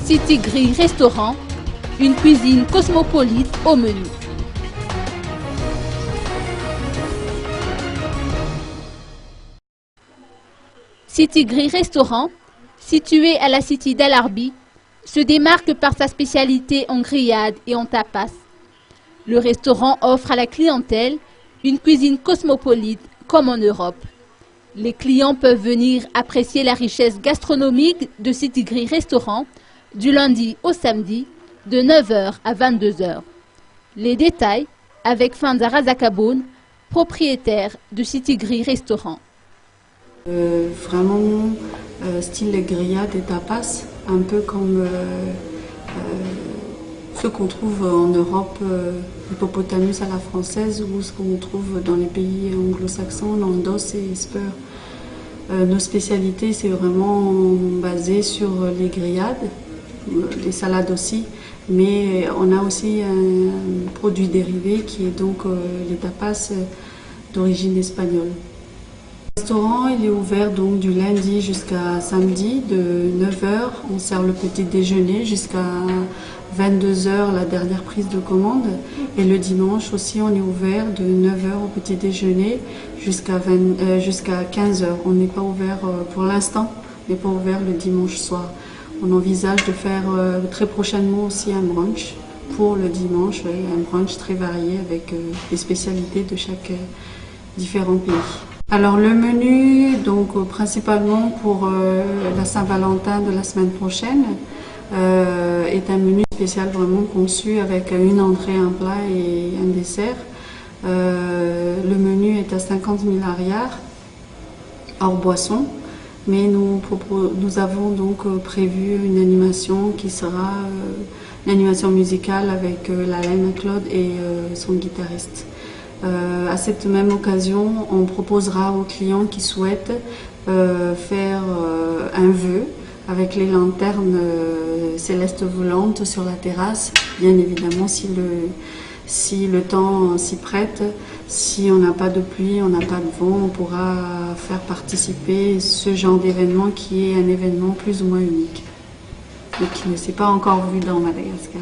City Grill Restaurant, une cuisine cosmopolite au menu. City Grill Restaurant, situé à la City d'Al Arbi, se démarque par sa spécialité en grillade et en tapas. Le restaurant offre à la clientèle une cuisine cosmopolite comme en Europe. Les clients peuvent venir apprécier la richesse gastronomique de City Grill Restaurant du lundi au samedi de 9 h à 22 h. Les détails avec Fanza Razakaboun, propriétaire de City Grill Restaurant. Vraiment style grillade et tapas, un peu comme ce qu'on trouve en Europe, hippopotamus à la française, ou ce qu'on trouve dans les pays anglo-saxons, Nandos et Esper. Nos spécialités, c'est vraiment basé sur les grillades, les salades aussi, mais on a aussi un produit dérivé qui est donc les tapas d'origine espagnole. Le restaurant il est ouvert donc du lundi jusqu'à samedi de 9 h. On sert le petit déjeuner jusqu'à 22 h, la dernière prise de commande. Et le dimanche aussi, on est ouvert de 9 h au petit déjeuner jusqu'à 15 h. On n'est pas ouvert pour l'instant, on n'est pas ouvert le dimanche soir. On envisage de faire très prochainement aussi un brunch pour le dimanche, un brunch très varié avec des spécialités de chaque différent pays. Alors le menu, donc principalement pour la Saint-Valentin de la semaine prochaine, est un menu spécial vraiment conçu avec une entrée, un plat et un dessert. Le menu est à 50 000 arrières, hors boisson, mais nous avons donc prévu une animation qui sera une animation musicale avec la Laine Claude et son guitariste. À cette même occasion, on proposera aux clients qui souhaitent faire un vœu avec les lanternes célestes volantes sur la terrasse. Bien évidemment, si le temps s'y prête, si on n'a pas de pluie, on n'a pas de vent, on pourra faire participer ce genre d'événement qui est un événement plus ou moins unique et qui ne s'est pas encore vu dans Madagascar.